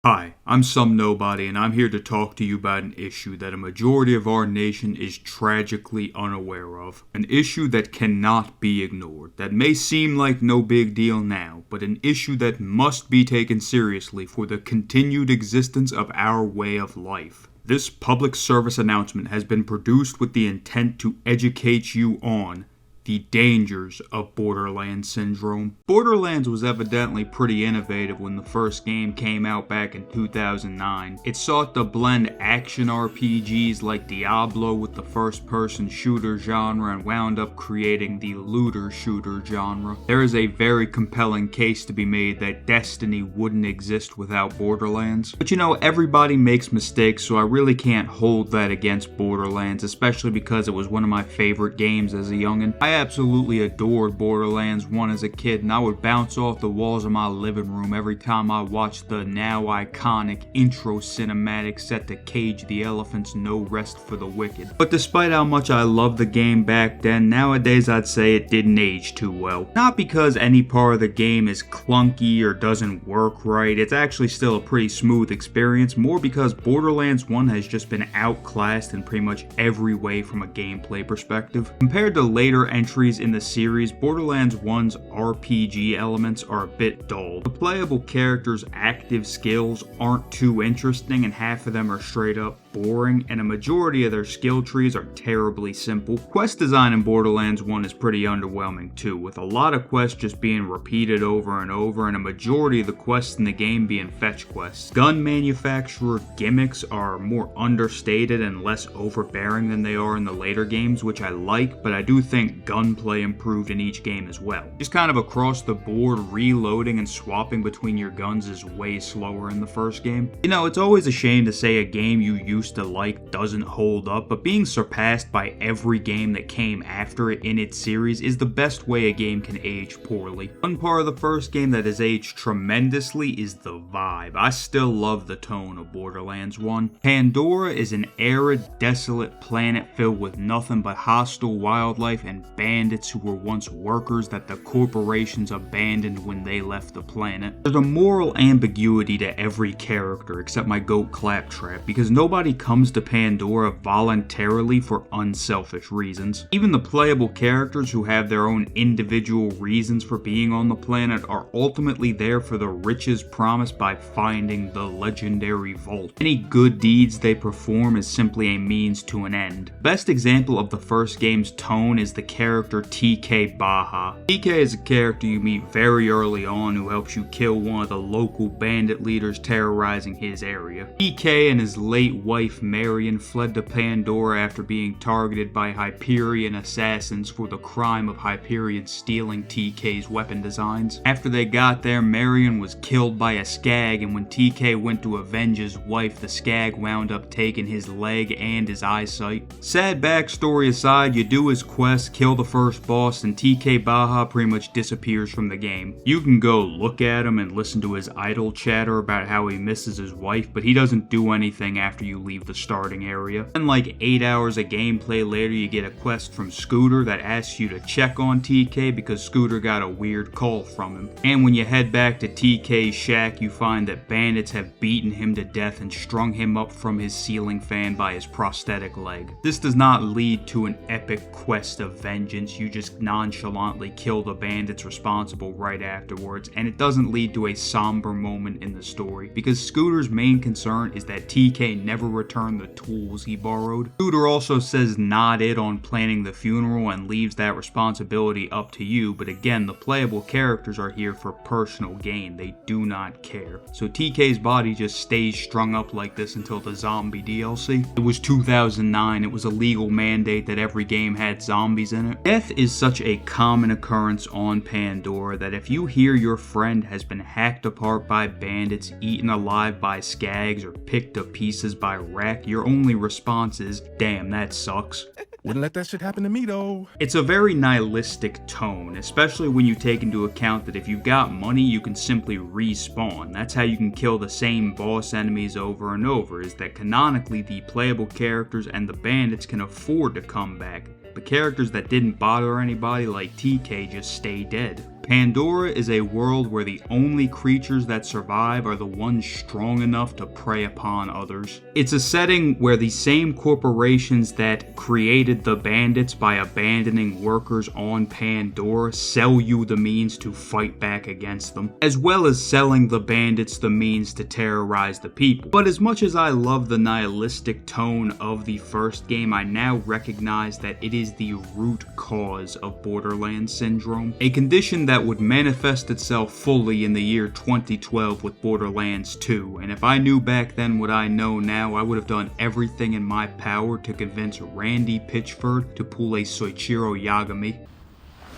Hi, I'm some nobody and I'm here to talk to you about an issue that a majority of our nation is tragically unaware of. An issue that cannot be ignored, that may seem like no big deal now, but an issue that must be taken seriously for the continued existence of our way of life. This public service announcement has been produced with the intent to educate you on the dangers of Borderlands syndrome. Borderlands was evidently pretty innovative when the first game came out back in 2009. It sought to blend action RPGs like Diablo with the first-person shooter genre and wound up creating the looter shooter genre. There is a very compelling case to be made that Destiny wouldn't exist without Borderlands. But you know, everybody makes mistakes, so I really can't hold that against Borderlands, especially because it was one of my favorite games as a youngin'. I absolutely adored Borderlands 1 as a kid, and I would bounce off the walls of my living room every time I watched the now iconic intro cinematic set to Cage the Elephant's No Rest for the Wicked. But despite how much I loved the game back then, nowadays I'd say it didn't age too well. Not because any part of the game is clunky or doesn't work right, it's actually still a pretty smooth experience, more because Borderlands 1 has just been outclassed in pretty much every way from a gameplay perspective. Compared to later entries in the series, Borderlands 1's RPG elements are a bit dull. The playable characters' active skills aren't too interesting, and half of them are straight up boring, and a majority of their skill trees are terribly simple. Quest design in Borderlands 1 is pretty underwhelming too, with a lot of quests just being repeated over and over, and a majority of the quests in the game being fetch quests. Gun manufacturer gimmicks are more understated and less overbearing than they are in the later games, which I like, but I do think gunplay improved in each game as well. Just kind of across the board, reloading and swapping between your guns is way slower in the first game. You know, it's always a shame to say a game you used to like doesn't hold up, but being surpassed by every game that came after it in its series is the best way a game can age poorly. One part of the first game that has aged tremendously is the vibe. I still love the tone of Borderlands 1. Pandora is an arid, desolate planet filled with nothing but hostile wildlife and bandits who were once workers that the corporations abandoned when they left the planet. There's a moral ambiguity to every character except my goat Claptrap, because nobody comes to Pandora voluntarily for unselfish reasons. Even the playable characters who have their own individual reasons for being on the planet are ultimately there for the riches promised by finding the legendary vault. Any good deeds they perform is simply a means to an end. Best example of the first game's tone is the character TK Baha. TK is a character you meet very early on who helps you kill one of the local bandit leaders terrorizing his area. TK and his late wife Marion fled to Pandora after being targeted by Hyperion assassins for the crime of Hyperion stealing TK's weapon designs. After they got there, Marion was killed by a skag, and when TK went to avenge his wife, the skag wound up taking his leg and his eyesight. Sad backstory aside, you do his quest, kill the first boss, and TK Baha pretty much disappears from the game. You can go look at him and listen to his idle chatter about how he misses his wife, but he doesn't do anything after you leave the starting area. And like 8 hours of gameplay later, you get a quest from Scooter that asks you to check on TK because Scooter got a weird call from him. And when you head back to TK's shack, you find that bandits have beaten him to death and strung him up from his ceiling fan by his prosthetic leg. This does not lead to an epic quest of vengeance, you just nonchalantly kill the bandits responsible right afterwards, and it doesn't lead to a somber moment in the story, because Scooter's main concern is that TK never returned the tools he borrowed. Scooter also says not it on planning the funeral and leaves that responsibility up to you, but again, the playable characters are here for personal gain, they do not care. So TK's body just stays strung up like this until the zombie DLC. It was 2009, it was a legal mandate that every game had zombies in it. Death is such a common occurrence on Pandora that if you hear your friend has been hacked apart by bandits, eaten alive by skags, or picked to pieces by Rack, your only response is, damn, that sucks. Wouldn't let that shit happen to me though. It's a very nihilistic tone, especially when you take into account that if you've got money, you can simply respawn. That's how you can kill the same boss enemies over and over, is that canonically the playable characters and the bandits can afford to come back. But characters that didn't bother anybody like TK just stay dead. Pandora is a world where the only creatures that survive are the ones strong enough to prey upon others. It's a setting where the same corporations that created the bandits by abandoning workers on Pandora sell you the means to fight back against them, as well as selling the bandits the means to terrorize the people. But as much as I love the nihilistic tone of the first game, I now recognize that it is the root cause of Borderlands syndrome, a condition that would manifest itself fully in the year 2012 with Borderlands 2, and if I knew back then what I know now, I would have done everything in my power to convince Randy Pitchford to pull a Soichiro Yagami.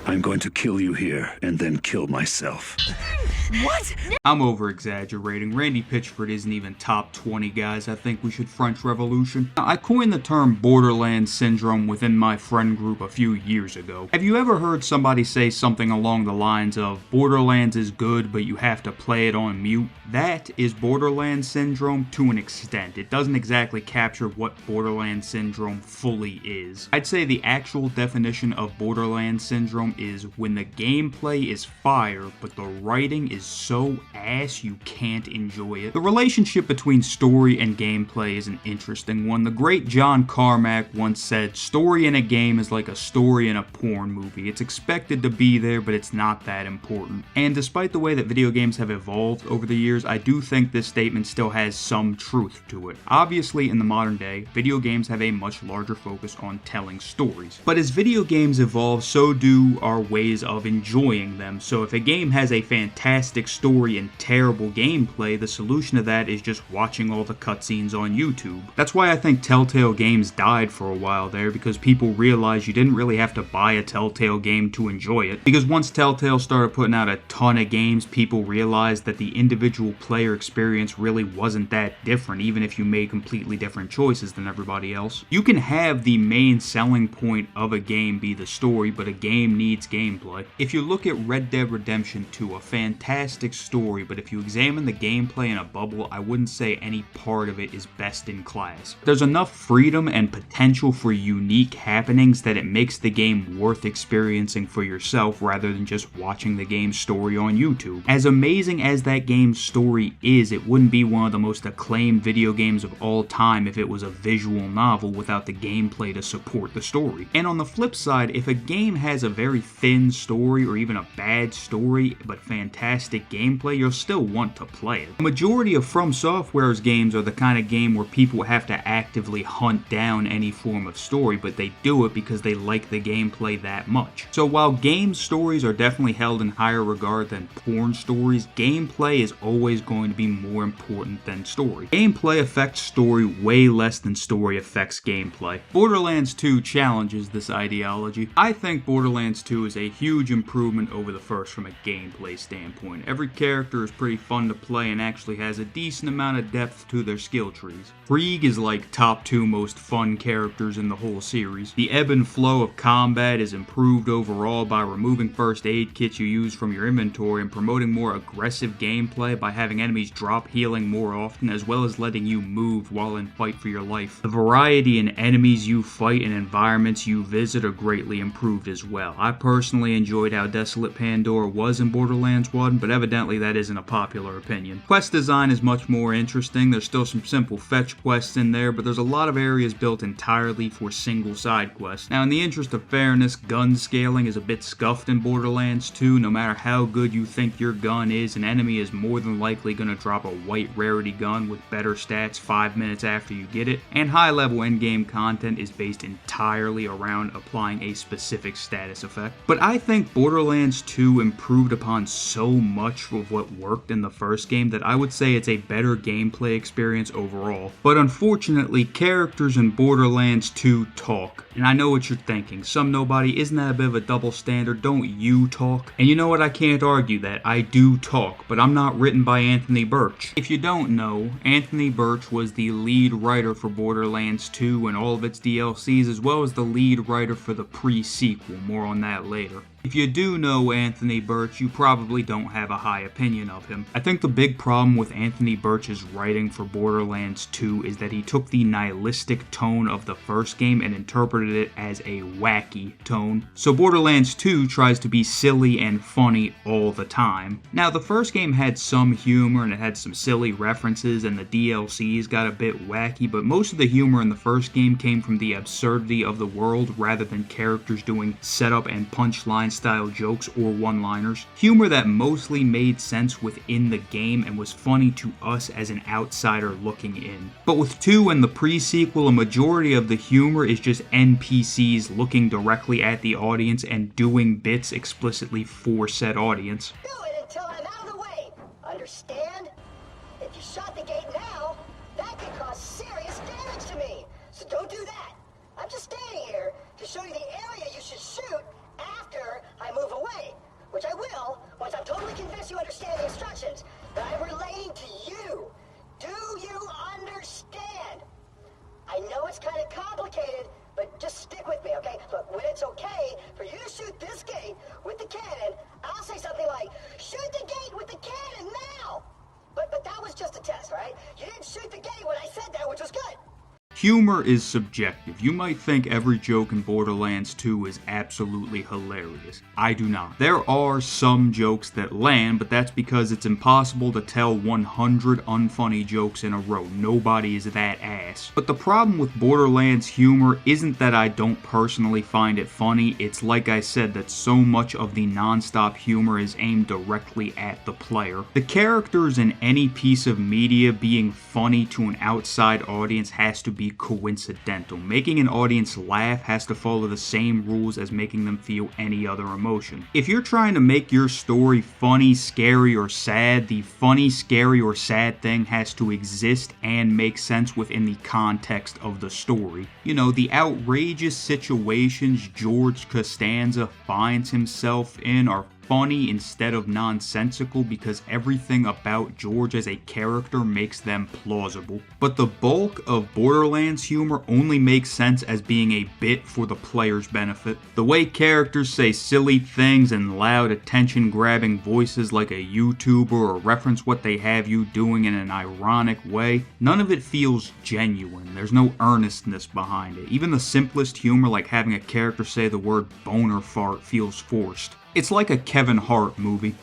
I'm going to kill you here, and then kill myself. What? I'm over-exaggerating. Randy Pitchford isn't even top 20 guys I think we should French Revolution. Now, I coined the term Borderlands syndrome within my friend group a few years ago. Have you ever heard somebody say something along the lines of, Borderlands is good, but you have to play it on mute? That is Borderlands syndrome to an extent. It doesn't exactly capture what Borderlands syndrome fully is. I'd say the actual definition of Borderlands syndrome is when the gameplay is fire, but the writing is so ass you can't enjoy it. The relationship between story and gameplay is an interesting one. The great John Carmack once said, story in a game is like a story in a porn movie. It's expected to be there, but it's not that important. And despite the way that video games have evolved over the years, I do think this statement still has some truth to it. Obviously, in the modern day, video games have a much larger focus on telling stories. But as video games evolve, so do our ways of enjoying them. So if a game has a fantastic story and terrible gameplay, the solution to that is just watching all the cutscenes on YouTube. That's why I think Telltale games died for a while there, because people realized you didn't really have to buy a Telltale game to enjoy it. Because once Telltale started putting out a ton of games, people realized that the individual player experience really wasn't that different, even if you made completely different choices than everybody else. You can have the main selling point of a game be the story, but a game needs gameplay. If you look at Red Dead Redemption 2, a fantastic story, but if you examine the gameplay in a bubble, I wouldn't say any part of it is best in class. There's enough freedom and potential for unique happenings that it makes the game worth experiencing for yourself rather than just watching the game's story on YouTube. As amazing as that game's story is, it wouldn't be one of the most acclaimed video games of all time if it was a visual novel without the gameplay to support the story. And on the flip side, if a game has a very thin story or even a bad story but fantastic gameplay, you'll still want to play it. The majority of From Software's games are the kind of game where people have to actively hunt down any form of story, but they do it because they like the gameplay that much. So while game stories are definitely held in higher regard than porn stories, gameplay is always going to be more important than story. Gameplay affects story way less than story affects gameplay. Borderlands 2 challenges this ideology. I think Borderlands 2 is a huge improvement over the first from a gameplay standpoint. Every character is pretty fun to play and actually has a decent amount of depth to their skill trees. Krieg is like top 2 most fun characters in the whole series. The ebb and flow of combat is improved overall by removing first aid kits you use from your inventory and promoting more aggressive gameplay by having enemies drop healing more often, as well as letting you move while in fight for your life. The variety in enemies you fight and environments you visit are greatly improved as well. I personally enjoyed how desolate Pandora was in Borderlands 1, but evidently that isn't a popular opinion. Quest design is much more interesting. There's still some simple fetch quests in there, but there's a lot of areas built entirely for single side quests. Now, in the interest of fairness, gun scaling is a bit scuffed in Borderlands 2. No matter how good you think your gun is, an enemy is more than likely going to drop a white rarity gun with better stats 5 minutes after you get it, and high-level endgame content is based entirely around applying a specific status effect. But I think Borderlands 2 improved upon so much of what worked in the first game that I would say it's a better gameplay experience overall. But unfortunately, characters in Borderlands 2 talk. And I know what you're thinking. Some nobody, isn't that a bit of a double standard? Don't you talk? And you know what? I can't argue that. I do talk, but I'm not written by Anthony Birch. If you don't know, Anthony Birch was the lead writer for Borderlands 2 and all of its DLCs, as well as the lead writer for the pre-sequel. More on that later. If you do know Anthony Birch, you probably don't have a high opinion of him. I think the big problem with Anthony Birch's writing for Borderlands 2 is that he took the nihilistic tone of the first game and interpreted it as a wacky tone. So Borderlands 2 tries to be silly and funny all the time. Now, the first game had some humor and it had some silly references and the DLCs got a bit wacky, but most of the humor in the first game came from the absurdity of the world rather than characters doing setup and punchline style jokes or one-liners. Humor that mostly made sense within the game and was funny to us as an outsider looking in. But with 2 and the pre-sequel, a majority of the humor is just NPCs looking directly at the audience and doing bits explicitly for said audience. Do it until I'm out of the way. Understand? If you shut the gate now, that could cause serious damage to me. So don't do that. I'm just standing here to show you the area you should shoot after I move away, which I will once I'm totally convinced you understand the instructions that I'm relating to you. Do you understand? I know it's kind of complicated, but just stick with me, okay? Look, when it's okay for you to shoot this gate with the cannon, I'll say something like, shoot the gate with the cannon now! But that was just a test, right? You didn't shoot the gate when I said that, which was good. Humor is subjective. You might think every joke in Borderlands 2 is absolutely hilarious. I do not. There are some jokes that land, but that's because it's impossible to tell 100 unfunny jokes in a row. Nobody is that ass. But the problem with Borderlands humor isn't that I don't personally find it funny, it's like I said that so much of the non-stop humor is aimed directly at the player. The characters in any piece of media being funny to an outside audience has to be coincidental. Making an audience laugh has to follow the same rules as making them feel any other emotion. If you're trying to make your story funny, scary, or sad, the funny, scary, or sad thing has to exist and make sense within the context of the story. You know, the outrageous situations George Costanza finds himself in are funny instead of nonsensical because everything about George as a character makes them plausible. But the bulk of Borderlands humor only makes sense as being a bit for the player's benefit. The way characters say silly things in loud attention-grabbing voices like a YouTuber or reference what they have you doing in an ironic way, none of it feels genuine. There's no earnestness behind it. Even the simplest humor like having a character say the word boner fart feels forced. It's like a Kevin Hart movie.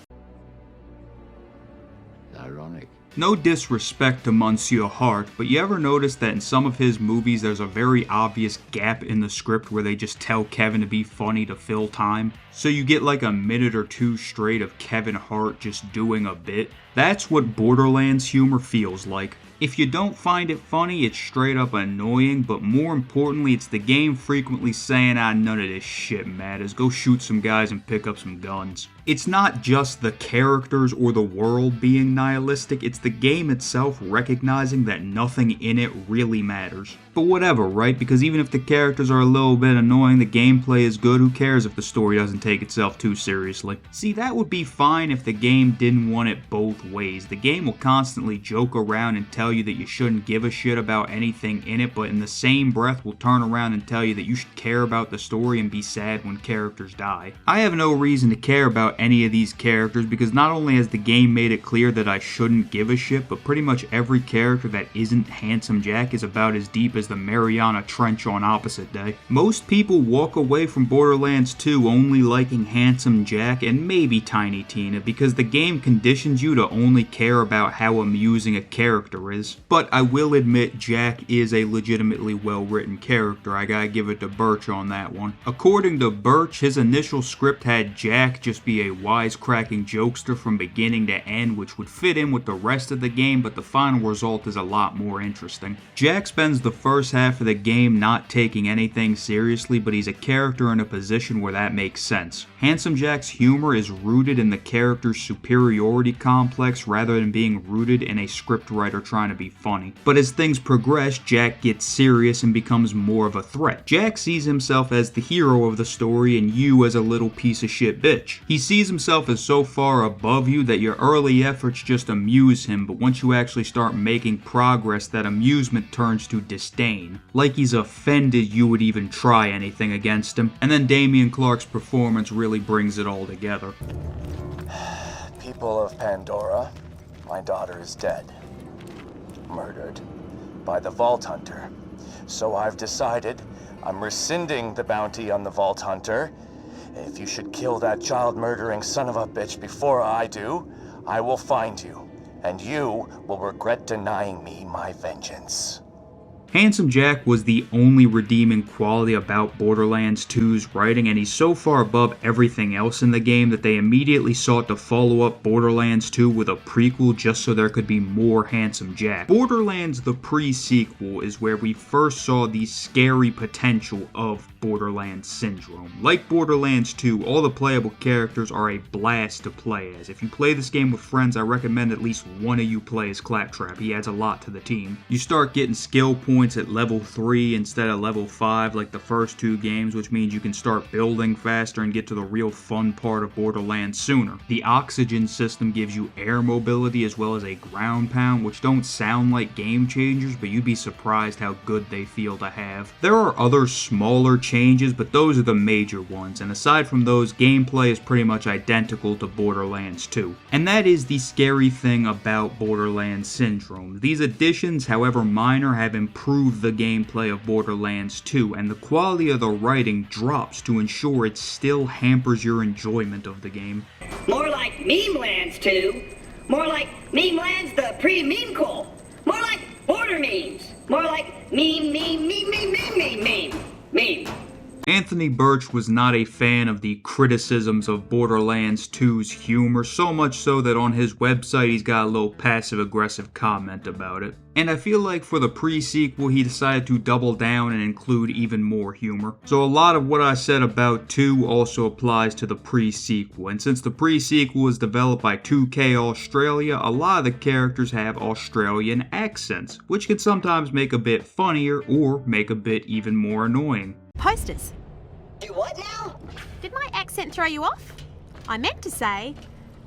Ironic. No disrespect to Monsieur Hart, but you ever notice that in some of his movies there's a very obvious gap in the script where they just tell Kevin to be funny to fill time? So you get like a minute or two straight of Kevin Hart just doing a bit. That's what Borderlands humor feels like. If you don't find it funny, it's straight up annoying, but more importantly, it's the game frequently saying, none of this shit matters, go shoot some guys and pick up some guns. It's not just the characters or the world being nihilistic, it's the game itself recognizing that nothing in it really matters. But whatever, right? Because even if the characters are a little bit annoying, the gameplay is good, who cares if the story doesn't take itself too seriously? See, that would be fine if the game didn't want it both ways. The game will constantly joke around and tell you that you shouldn't give a shit about anything in it, but in the same breath will turn around and tell you that you should care about the story and be sad when characters die. I have no reason to care about any of these characters because not only has the game made it clear that I shouldn't give a shit, but pretty much every character that isn't Handsome Jack is about as deep as the Mariana Trench on Opposite Day. Most people walk away from Borderlands 2 only liking Handsome Jack and maybe Tiny Tina because the game conditions you to only care about how amusing a character is. But I will admit Jack is a legitimately well-written character. I gotta give it to Birch on that one. According to Birch, his initial script had Jack just be a wisecracking jokester from beginning to end, which would fit in with the rest of the game, but the final result is a lot more interesting. Jack spends the first half of the game not taking anything seriously, but he's a character in a position where that makes sense. Handsome Jack's humor is rooted in the character's superiority complex rather than being rooted in a scriptwriter trying to be funny. But as things progress, Jack gets serious and becomes more of a threat. Jack sees himself as the hero of the story and you as a little piece of shit bitch. He sees himself as so far above you that your early efforts just amuse him, but once you actually start making progress, that amusement turns to disdain. Like he's offended you would even try anything against him, and then Damian Clark's performance really brings it all together. People of Pandora, my daughter is dead. Murdered by the Vault Hunter. So I've decided I'm rescinding the bounty on the Vault Hunter. If you should kill that child-murdering son of a bitch before I do, I will find you, and you will regret denying me my vengeance. Handsome Jack was the only redeeming quality about Borderlands 2's writing, and he's so far above everything else in the game that they immediately sought to follow up Borderlands 2 with a prequel just so there could be more Handsome Jack. Borderlands the pre-sequel is where we first saw the scary potential of Borderlands syndrome. Like Borderlands 2, all the playable characters are a blast to play as. If you play this game with friends, I recommend at least one of you play as Claptrap. He adds a lot to the team. You start getting skill points at level 3 instead of level 5 like the first two games, which means you can start building faster and get to the real fun part of Borderlands sooner. The oxygen system gives you air mobility as well as a ground pound, which don't sound like game changers, but you'd be surprised how good they feel to have. There are other smaller changes, but those are the major ones, and aside from those, gameplay is pretty much identical to Borderlands 2. And that is the scary thing about Borderlands syndrome. These additions, however minor, have improved the gameplay of Borderlands 2, and the quality of the writing drops to ensure it still hampers your enjoyment of the game. More like Memelands 2. More like Memelands the pre-meme-cool. More like Border memes. More like meme. Anthony Birch was not a fan of the criticisms of Borderlands 2's humor, so much so that on his website he's got a little passive-aggressive comment about it. And I feel like for the pre-sequel he decided to double down and include even more humor. So a lot of what I said about 2 also applies to the pre-sequel, and since the pre-sequel was developed by 2K Australia, a lot of the characters have Australian accents, which can sometimes make a bit funnier or make a bit even more annoying. Posters. Do what now? Did my accent throw you off? I meant to say,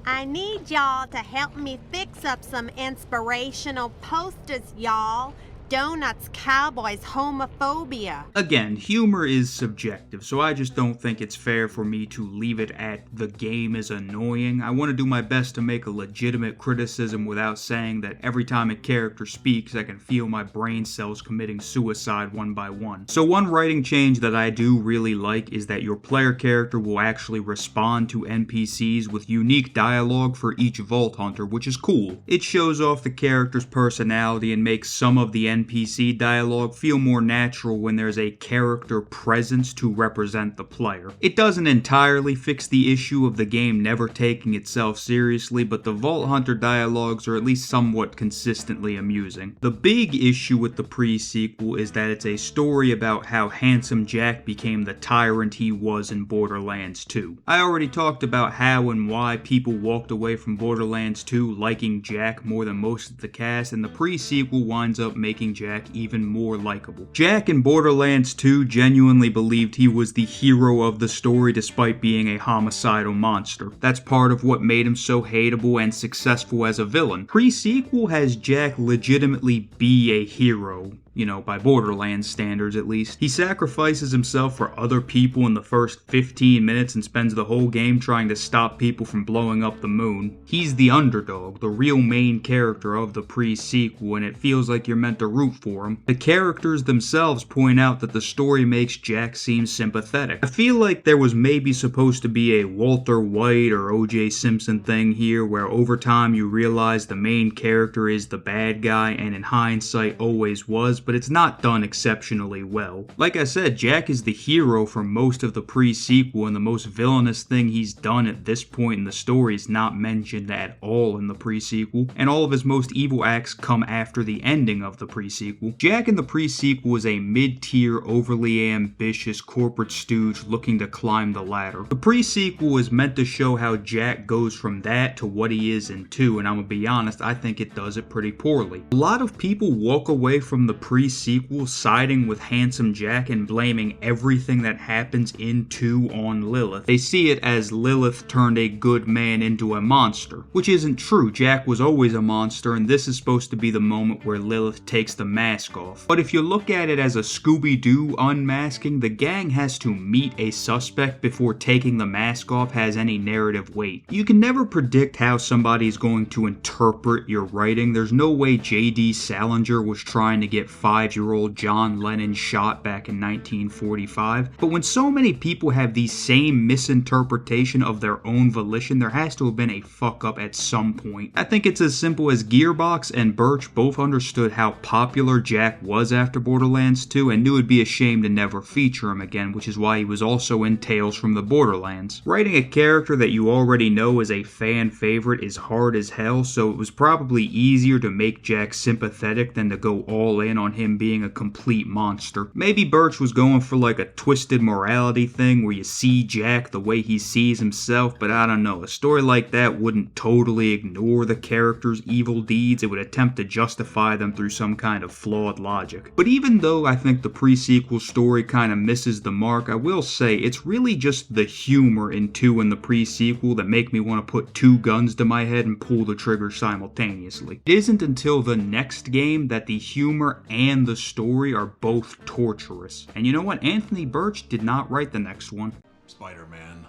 I need y'all to help me fix up some inspirational posters, y'all. Donuts, cowboys, homophobia. Again, humor is subjective, so I just don't think it's fair for me to leave it at the game is annoying. I want to do my best to make a legitimate criticism without saying that every time a character speaks, I can feel my brain cells committing suicide one by one. So one writing change that I do really like is that your player character will actually respond to NPCs with unique dialogue for each Vault Hunter, which is cool. It shows off the character's personality and makes some of the NPC dialogue feel more natural when there's a character presence to represent the player. It doesn't entirely fix the issue of the game never taking itself seriously, but the Vault Hunter dialogues are at least somewhat consistently amusing. The big issue with the pre-sequel is that it's a story about how Handsome Jack became the tyrant he was in Borderlands 2. I already talked about how and why people walked away from Borderlands 2 liking Jack more than most of the cast, and the pre-sequel winds up making Jack even more likable. Jack in Borderlands 2 genuinely believed he was the hero of the story despite being a homicidal monster. That's part of what made him so hateable and successful as a villain. Pre-sequel has Jack legitimately be a hero. You know, by Borderlands standards at least. He sacrifices himself for other people in the first 15 minutes and spends the whole game trying to stop people from blowing up the moon. He's the underdog, the real main character of the pre-sequel, and it feels like you're meant to root for him. The characters themselves point out that the story makes Jack seem sympathetic. I feel like there was maybe supposed to be a Walter White or O.J. Simpson thing here, where over time you realize the main character is the bad guy, and in hindsight always was, but it's not done exceptionally well. Like I said, Jack is the hero for most of the pre-sequel, and the most villainous thing he's done at this point in the story is not mentioned at all in the pre-sequel, and all of his most evil acts come after the ending of the pre-sequel. Jack in the pre-sequel is a mid-tier, overly ambitious corporate stooge looking to climb the ladder. The pre-sequel is meant to show how Jack goes from that to what he is in 2, and I'm gonna be honest, I think it does it pretty poorly. A lot of people walk away from the pre-sequel siding with Handsome Jack and blaming everything that happens in 2 on Lilith. They see it as Lilith turned a good man into a monster, which isn't true. Jack was always a monster, and this is supposed to be the moment where Lilith takes the mask off. But if you look at it as a Scooby-Doo unmasking, the gang has to meet a suspect before taking the mask off has any narrative weight. You can never predict how somebody's going to interpret your writing. There's no way J.D. Salinger was trying to get 5-year-old John Lennon shot back in 1945. But when so many people have the same misinterpretation of their own volition, there has to have been a fuck up at some point. I think it's as simple as Gearbox and Birch both understood how popular Jack was after Borderlands 2 and knew it'd be a shame to never feature him again, which is why he was also in Tales from the Borderlands. Writing a character that you already know is a fan favorite is hard as hell, so it was probably easier to make Jack sympathetic than to go all in on him being a complete monster. Maybe Birch was going for like a twisted morality thing where you see Jack the way he sees himself, but I don't know, a story like that wouldn't totally ignore the character's evil deeds. It would attempt to justify them through some kind of flawed logic. But even though I think the pre-sequel story kind of misses the mark, I will say it's really just the humor in 2 and the pre-sequel that make me want to put 2 guns to my head and pull the trigger simultaneously. It isn't until the next game that the humor and the story are both torturous. And you know what? Anthony Birch did not write the next one. Spider-Man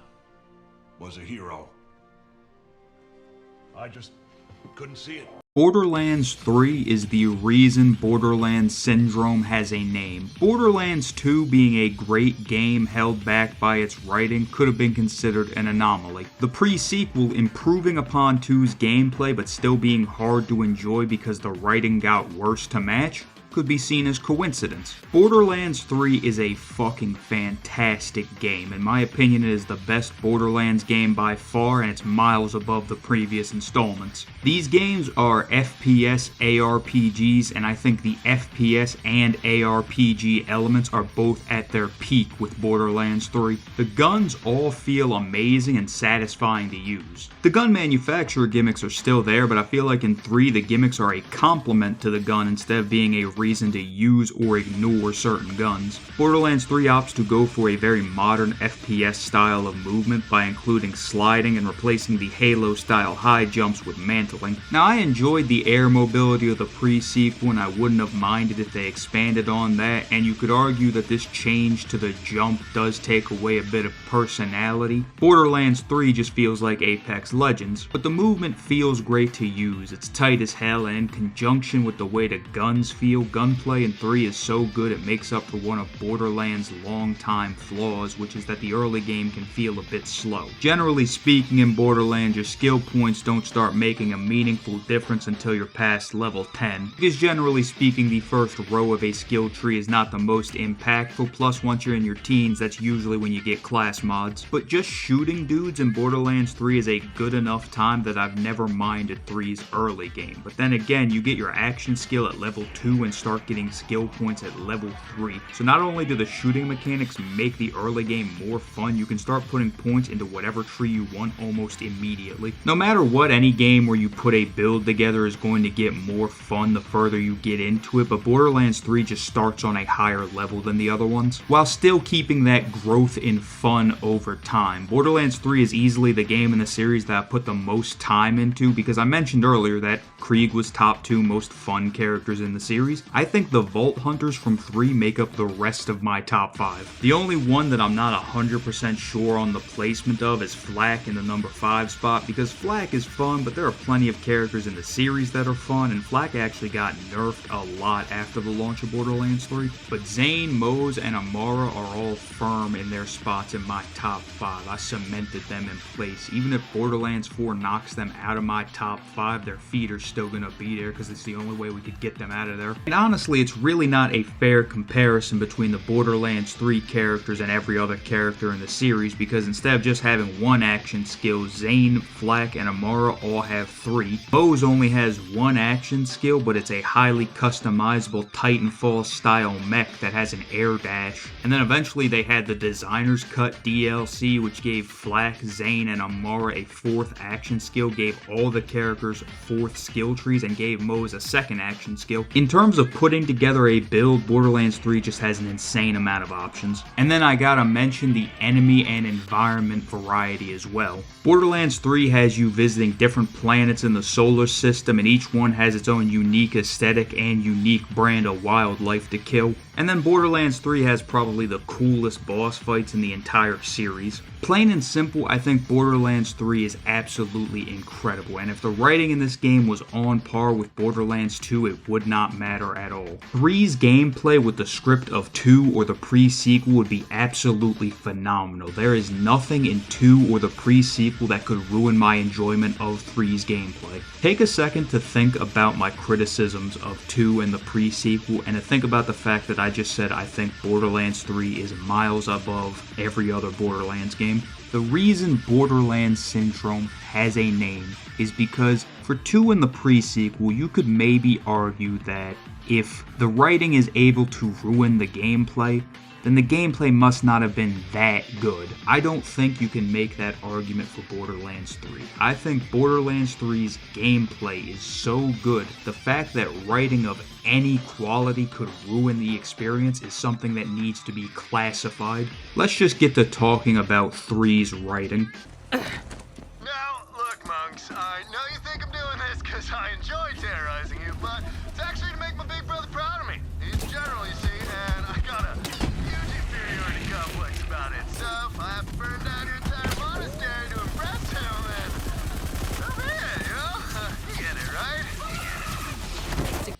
was a hero. I just couldn't see it. Borderlands 3 is the reason Borderlands Syndrome has a name. Borderlands 2 being a great game held back by its writing could have been considered an anomaly. The pre-sequel improving upon 2's gameplay but still being hard to enjoy because the writing got worse to match could be seen as coincidence. Borderlands 3 is a fucking fantastic game. In my opinion, it is the best Borderlands game by far, and it's miles above the previous installments. These games are FPS ARPGs, and I think the FPS and ARPG elements are both at their peak with Borderlands 3. The guns all feel amazing and satisfying to use. The gun manufacturer gimmicks are still there, but I feel like in 3 the gimmicks are a complement to the gun instead of being a reason to use or ignore certain guns. Borderlands 3 opts to go for a very modern FPS style of movement by including sliding and replacing the Halo style high jumps with mantling. Now, I enjoyed the air mobility of the pre-sequel and I wouldn't have minded if they expanded on that, and you could argue that this change to the jump does take away a bit of personality. Borderlands 3 just feels like Apex Legends, but the movement feels great to use. It's tight as hell, and in conjunction with the way the guns feel, gunplay in 3 is so good it makes up for one of Borderlands' long-time flaws, which is that the early game can feel a bit slow. Generally speaking, in Borderlands, your skill points don't start making a meaningful difference until you're past level 10, because generally speaking, the first row of a skill tree is not the most impactful, plus once you're in your teens, that's usually when you get class mods. But just shooting dudes in Borderlands 3 is a good enough time that I've never minded 3's early game. But then again, you get your action skill at level 2 and start getting skill points at level 3. So not only do the shooting mechanics make the early game more fun, you can start putting points into whatever tree you want almost immediately. No matter what, any game where you put a build together is going to get more fun the further you get into it, but Borderlands 3 just starts on a higher level than the other ones, while still keeping that growth in fun over time. Borderlands 3 is easily the game in the series that I put the most time into, because I mentioned earlier that Krieg was top 2 most fun characters in the series. I think the Vault Hunters from 3 make up the rest of my top 5. The only one that I'm not 100% sure on the placement of is Flak in the number 5 spot, because Flak is fun, but there are plenty of characters in the series that are fun, and Flak actually got nerfed a lot after the launch of Borderlands 3. But Zane, Moze, and Amara are all firm in their spots in my top 5. I cemented them in place. Even if Borderlands 4 knocks them out of my top 5, their feet are still gonna be there because it's the only way we could get them out of there. And honestly, it's really not a fair comparison between the Borderlands 3 characters and every other character in the series, because instead of just having one action skill, Zane, Flak, and Amara all have 3. Moze only has 1 action skill, but it's a highly customizable Titanfall style mech that has an air dash. And then eventually they had the Designer's Cut DLC, which gave Flak, Zane, and Amara a 4th action skill, gave all the characters 4th skill trees, and gave Moze a 2nd action skill. In terms of of putting together a build, Borderlands 3 just has an insane amount of options. And then I gotta mention the enemy and environment variety as well. Borderlands 3 has you visiting different planets in the solar system, and each one has its own unique aesthetic and unique brand of wildlife to kill. And then Borderlands 3 has probably the coolest boss fights in the entire series. Plain and simple, I think Borderlands 3 is absolutely incredible, and if the writing in this game was on par with Borderlands 2, it would not matter at all. 3's gameplay with the script of 2 or the pre-sequel would be absolutely phenomenal. There is nothing in 2 or the pre-sequel that could ruin my enjoyment of 3's gameplay. Take a second to think about my criticisms of 2 and the pre-sequel, and to think about the fact that I just said I think Borderlands 3 is miles above every other Borderlands game. The reason Borderlands Syndrome has a name is because for 2 in the pre-sequel, you could maybe argue that if the writing is able to ruin the gameplay, then the gameplay must not have been that good. I don't think you can make that argument for Borderlands 3. I think Borderlands 3's gameplay is so good, the fact that writing of any quality could ruin the experience is something that needs to be classified. Let's just get to talking about 3's writing. Now, look, monks, I know you think I'm doing this because I enjoy terrorizing you, but it's actually to make my big brother proud of me. He's general, you see, and I got a huge inferiority complex about it, so if I have to burn down your entire monastery to impress him, then so be it, you know? You get it, right?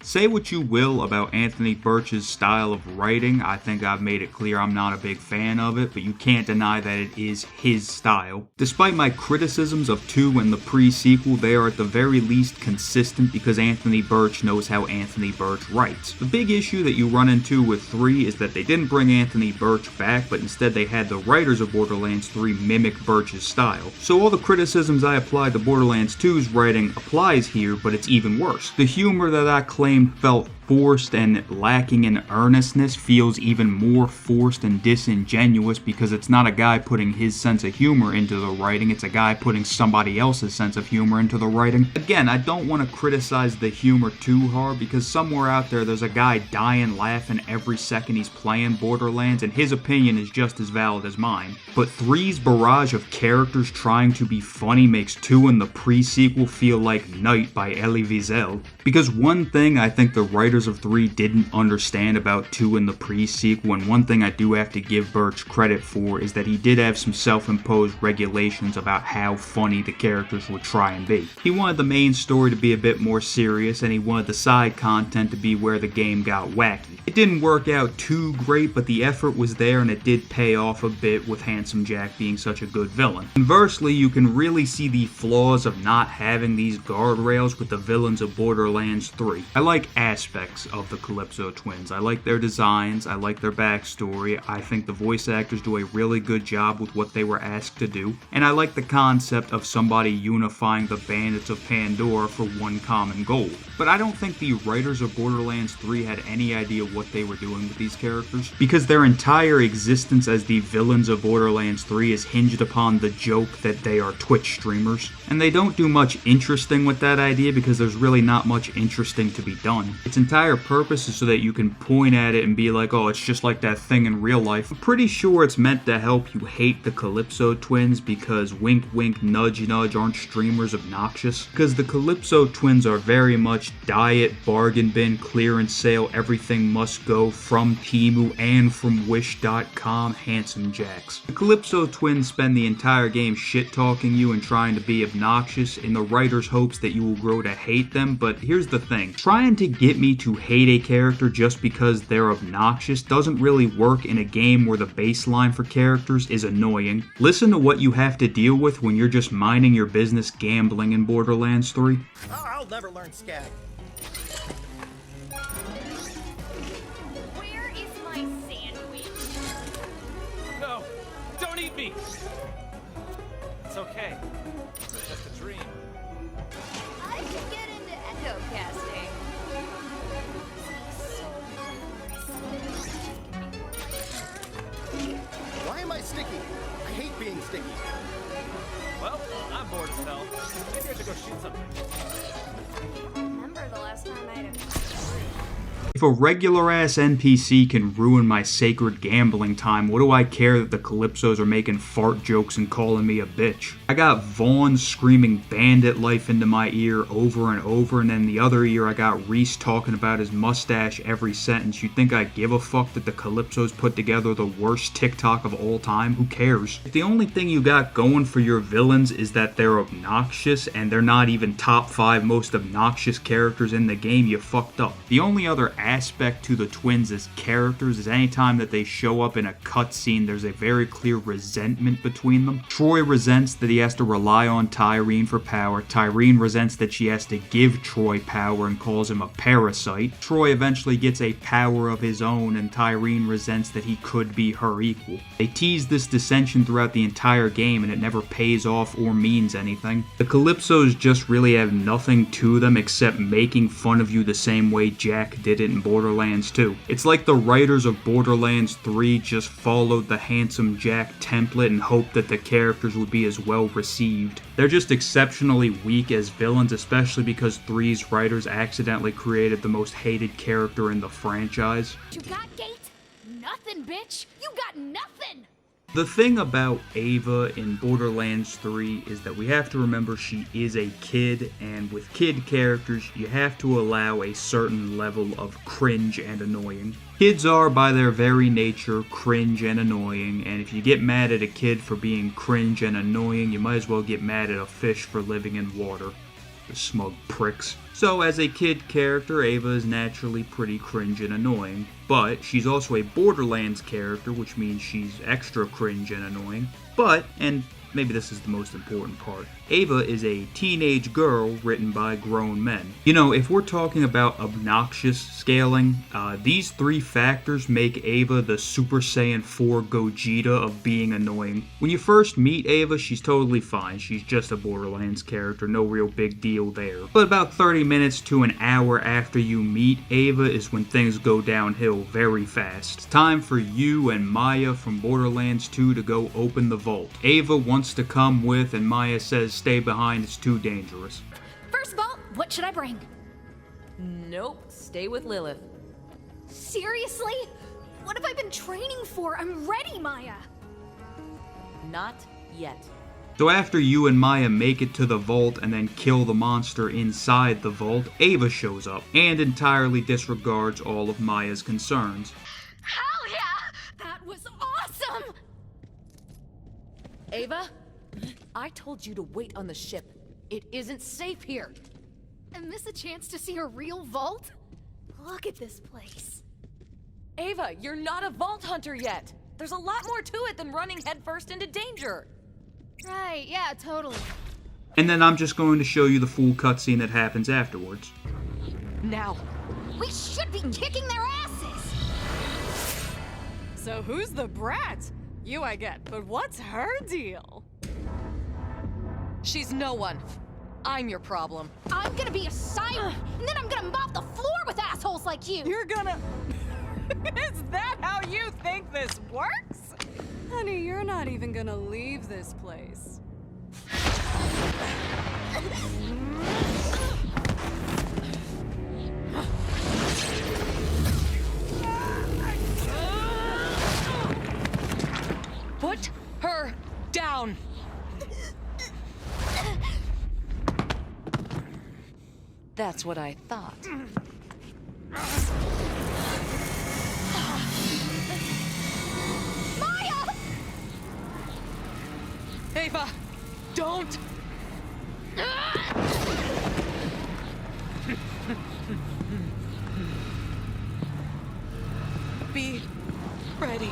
Say what you will about Anthony Burch's style of writing, I think I've made it clear I'm not a big fan of it, but you can't deny that it is his style. Despite my criticisms of 2 and the pre-sequel, they are at the very least consistent because Anthony Burch knows how Anthony Burch writes. The big issue that you run into with 3 is that they didn't bring Anthony Burch back, but instead they had the writers of Borderlands 3 mimic Burch's style. So all the criticisms I applied to Borderlands 2's writing applies here, but it's even worse. The humor that I claimed felt forced and lacking in earnestness feels even more forced and disingenuous because it's not a guy putting his sense of humor into the writing, it's a guy putting somebody else's sense of humor into the writing. Again, I don't want to criticize the humor too hard because somewhere out there's a guy dying laughing every second he's playing Borderlands, and his opinion is just as valid as mine. But 3's barrage of characters trying to be funny makes 2 and the pre-sequel feel like Night by Elie Wiesel. Because one thing I think the writers of 3 didn't understand about 2 in the pre-sequel, and one thing I do have to give Burch credit for, is that he did have some self-imposed regulations about how funny the characters would try and be. He wanted the main story to be a bit more serious, and he wanted the side content to be where the game got wacky. It didn't work out too great, but the effort was there and it did pay off a bit with Handsome Jack being such a good villain. Conversely, you can really see the flaws of not having these guardrails with the villains of Borderlands 3. I like aspects of the Calypso twins. I like their designs, I like their backstory, I think the voice actors do a really good job with what they were asked to do, and I like the concept of somebody unifying the bandits of Pandora for one common goal. But I don't think the writers of Borderlands 3 had any idea what they were doing with these characters, because their entire existence as the villains of Borderlands 3 is hinged upon the joke that they are Twitch streamers, and they don't do much interesting with that idea because there's really not much interesting to be done. Its entire purpose is so that you can point at it and be like, oh, it's just like that thing in real life. I'm pretty sure it's meant to help you hate the Calypso twins because wink wink nudge nudge, aren't streamers obnoxious? Because the Calypso twins are very much diet, bargain bin, clearance sale, everything must go from Temu and from Wish.com Handsome Jacks. The Calypso twins spend the entire game shit talking you and trying to be obnoxious in the writer's hopes that you will grow to hate them, but here's the thing. Trying to get me to hate a character just because they're obnoxious doesn't really work in a game where the baseline for characters is annoying. Listen to what you have to deal with when you're just minding your business gambling in Borderlands 3. I'll never learn Skag. Where is my sandwich? No! Don't eat me! It's okay. It's just a dream. I should get into echo casting. Why am I sticky? I hate being sticky. Well, I'm bored as hell. Maybe I should go shoot something. Remember the last time I had a If a regular-ass NPC can ruin my sacred gambling time, what do I care that the Calypsos are making fart jokes and calling me a bitch? I got Vaughn screaming bandit life into my ear over and over, and then the other ear I got Reese talking about his mustache every sentence. You think I give a fuck that the Calypsos put together the worst TikTok of all time? Who cares? If the only thing you got going for your villains is that they're obnoxious, and they're not even top 5 most obnoxious characters in the game, you fucked up. The only other aspect to the twins as characters is anytime that they show up in a cutscene, there's a very clear resentment between them. Troy resents that he has to rely on Tyreen for power. Tyreen resents that she has to give Troy power and calls him a parasite. Troy eventually gets a power of his own, and Tyreen resents that he could be her equal. They tease this dissension throughout the entire game, and it never pays off or means anything. The Calypsos just really have nothing to them except making fun of you the same way Jack did it in Borderlands 2. It's like the writers of Borderlands 3 just followed the handsome Jack template and hoped that the characters would be as well received. They're just exceptionally weak as villains, especially because 3's writers accidentally created the most hated character in the franchise. You got Gate? Nothing, bitch! You got nothing! The thing about Ava in Borderlands 3 is that we have to remember she is a kid, and with kid characters, you have to allow a certain level of cringe and annoying. Kids are, by their very nature, cringe and annoying, and if you get mad at a kid for being cringe and annoying, you might as well get mad at a fish for living in water. The smug pricks. So, as a kid character, Ava is naturally pretty cringe and annoying, but she's also a Borderlands character, which means she's extra cringe and annoying. But, and maybe this is the most important part, Ava is a teenage girl written by grown men. You know, if we're talking about obnoxious scaling, these 3 factors make Ava the Super Saiyan 4 Gogeta of being annoying. When you first meet Ava, she's totally fine. She's just a Borderlands character, no real big deal there. But about 30 minutes to an hour after you meet Ava is when things go downhill very fast. It's time for you and Maya from Borderlands 2 to go open the vault. Ava wants to come with, and Maya says, "Stay behind, it's too dangerous." First vault, what should I bring? Nope, stay with Lilith. Seriously? What have I been training for? I'm ready, Maya! Not yet. So after you and Maya make it to the vault and then kill the monster inside the vault, Ava shows up and entirely disregards all of Maya's concerns. Hell yeah! That was awesome! Ava, I told you to wait on the ship. It isn't safe here. And miss a chance to see a real vault? Look at this place. Ava, you're not a vault hunter yet. There's a lot more to it than running headfirst into danger. Right, yeah, totally. And then I'm just going to show you the full cutscene that happens afterwards. Now. We should be kicking their asses! So who's the brat? You I get, but what's her deal? She's no one. I'm your problem. I'm gonna be a siren, and then I'm gonna mop the floor with assholes like you! You're gonna... Is that how you think this works? Honey, you're not even gonna leave this place. Put her down. That's what I thought. Maya! Ava, don't! Be ready.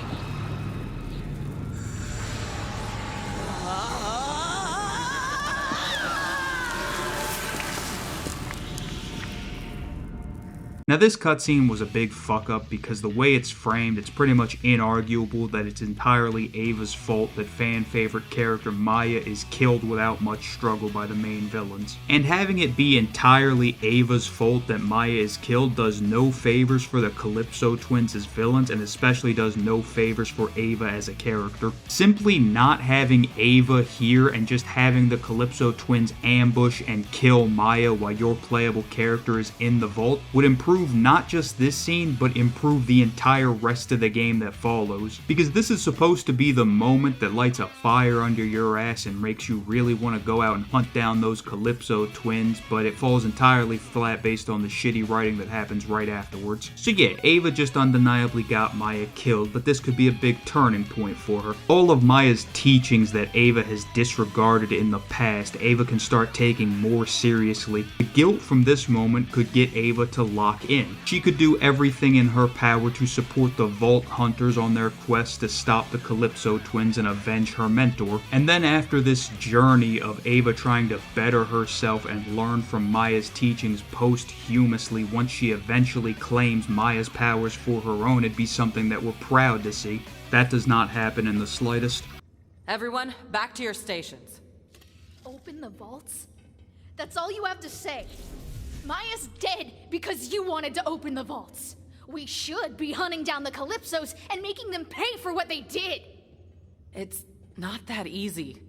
Now this cutscene was a big fuck up because the way it's framed, it's pretty much inarguable that it's entirely Ava's fault that fan favorite character Maya is killed without much struggle by the main villains. And having it be entirely Ava's fault that Maya is killed does no favors for the Calypso twins as villains, and especially does no favors for Ava as a character. Simply not having Ava here and just having the Calypso twins ambush and kill Maya while your playable character is in the vault would improve improve not just this scene, but improve the entire rest of the game that follows. Because this is supposed to be the moment that lights a fire under your ass and makes you really want to go out and hunt down those Calypso twins, but it falls entirely flat based on the shitty writing that happens right afterwards. So yeah, Ava just undeniably got Maya killed, but this could be a big turning point for her. All of Maya's teachings that Ava has disregarded in the past, Ava can start taking more seriously. The guilt from this moment could get Ava to lock in. She could do everything in her power to support the Vault Hunters on their quest to stop the Calypso twins and avenge her mentor. And then after this journey of Ava trying to better herself and learn from Maya's teachings posthumously, once she eventually claims Maya's powers for her own, it'd be something that we're proud to see. That does not happen in the slightest. Everyone, back to your stations. Open the vaults? That's all you have to say. Maya's dead because you wanted to open the vaults. We should be hunting down the Calypsos and making them pay for what they did. It's not that easy.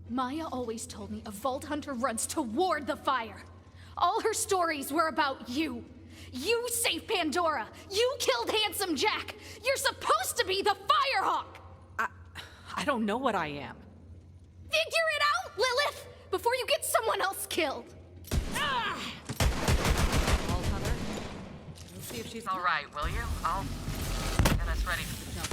Maya always told me a Vault Hunter runs toward the fire. All her stories were about you. You saved Pandora. You killed Handsome Jack. You're supposed to be the Firehawk. I don't know what I am. Figure it out, Lilith, before you get someone else killed. Vault Hunter, we'll see if she's all right, will you? I'll get us ready for the jump.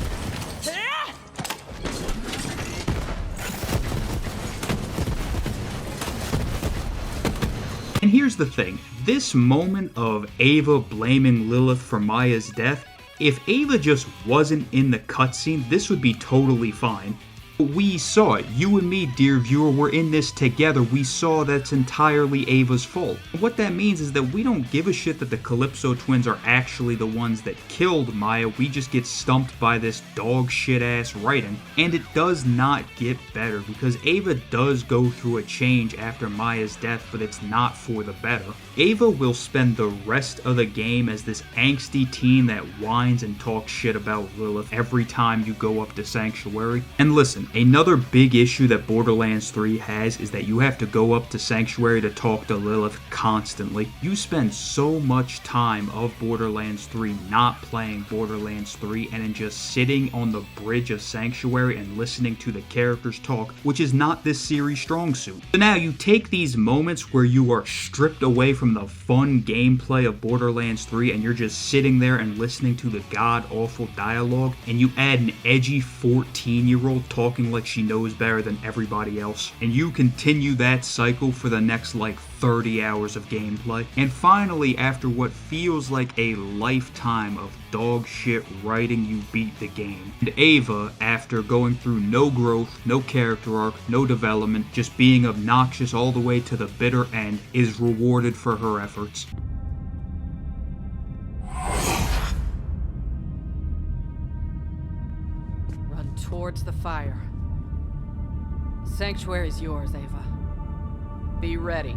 And here's the thing, this moment of Ava blaming Lilith for Maya's death, if Ava just wasn't in the cutscene, this would be totally fine. We saw it. You and me, dear viewer, were in this together. We saw that's entirely Ava's fault. What that means is that we don't give a shit that the Calypso twins are actually the ones that killed Maya. We just get stumped by this dog shit ass writing. And it does not get better because Ava does go through a change after Maya's death, but it's not for the better. Ava will spend the rest of the game as this angsty teen that whines and talks shit about Lilith every time you go up to Sanctuary. And listen, another big issue that Borderlands 3 has is that you have to go up to Sanctuary to talk to Lilith constantly. You spend so much time of Borderlands 3 not playing Borderlands 3 and then just sitting on the bridge of Sanctuary and listening to the characters talk, which is not this series' strong suit. So now you take these moments where you are stripped away from the fun gameplay of Borderlands 3 and you're just sitting there and listening to the god-awful dialogue, and you add an edgy 14-year-old talking like she knows better than everybody else, and you continue that cycle for the next like 30 hours of gameplay. And finally, after what feels like a lifetime of dog shit writing, you beat the game. And Ava, after going through no growth, no character arc, no development, just being obnoxious all the way to the bitter end, is rewarded for her efforts. Run towards the fire. Sanctuary's yours, Ava. Be ready.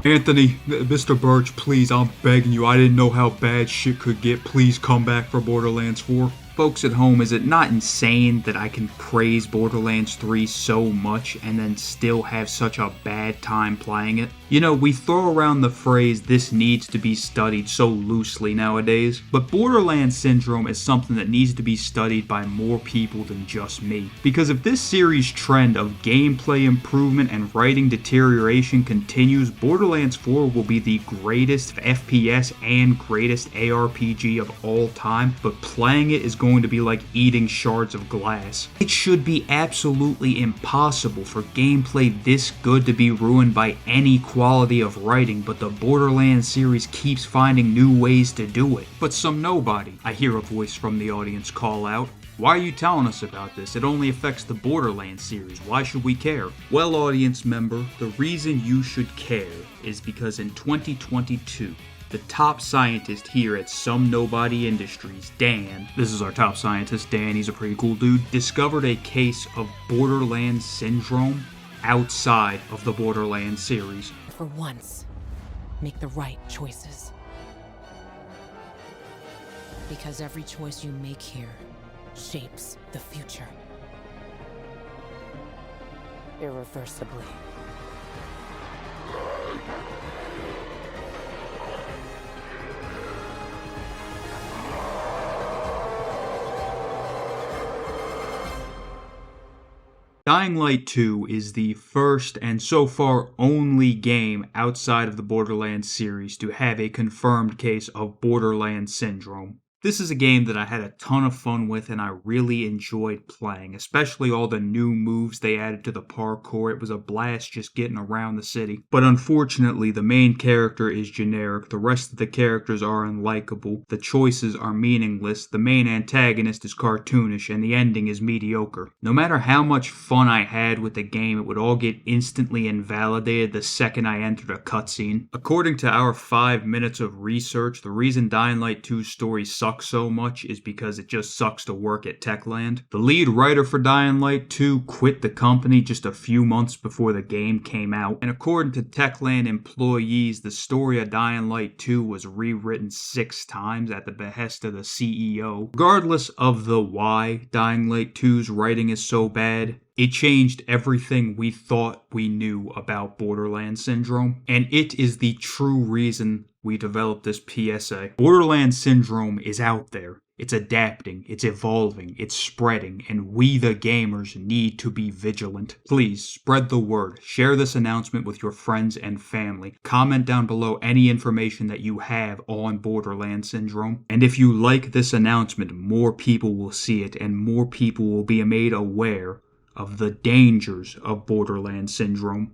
Anthony, Mr. Birch, please, I'm begging you. I didn't know how bad shit could get. Please come back for Borderlands 4. Folks at home, is it not insane that I can praise Borderlands 3 so much and then still have such a bad time playing it? You know, we throw around the phrase, this needs to be studied, so loosely nowadays, but Borderlands syndrome is something that needs to be studied by more people than just me. Because if this series' trend of gameplay improvement and writing deterioration continues, Borderlands 4 will be the greatest FPS and greatest ARPG of all time, but playing it is going to be like eating shards of glass. It should be absolutely impossible for gameplay this good to be ruined by any quality of writing, but the Borderlands series keeps finding new ways to do it. But some nobody, I hear a voice from the audience call out, why are you telling us about this? It only affects the Borderlands series. Why should we care? Well, audience member, the reason you should care is because in 2022, the top scientist here at Some Nobody Industries, Dan, this is our top scientist, Dan, he's a pretty cool dude, discovered a case of Borderlands syndrome outside of the Borderlands series. For once, make the right choices. Because every choice you make here shapes the future. Irreversibly. Dying Light 2 is the first and so far only game outside of the Borderlands series to have a confirmed case of Borderlands syndrome. This is a game that I had a ton of fun with and I really enjoyed playing, especially all the new moves they added to the parkour. It was a blast just getting around the city. But unfortunately, the main character is generic, the rest of the characters are unlikable, the choices are meaningless, the main antagonist is cartoonish, and the ending is mediocre. No matter how much fun I had with the game, it would all get instantly invalidated the second I entered a cutscene. According to our 5 minutes of research, the reason Dying Light 2's story sucks so much is because it just sucks to work at Techland. The lead writer for Dying Light 2 quit the company just a few months before the game came out, and according to Techland employees, the story of Dying Light 2 was rewritten 6 times at the behest of the CEO. Regardless of the why Dying Light 2's writing is so bad, it changed everything we thought we knew about Borderlands syndrome, and it is the true reason we developed this PSA. Borderlands syndrome is out there. It's adapting, it's evolving, it's spreading, and we the gamers need to be vigilant. Please spread the word. Share this announcement with your friends and family. Comment down below any information that you have on Borderlands syndrome. And if you like this announcement, more people will see it and more people will be made aware of the dangers of Borderlands syndrome.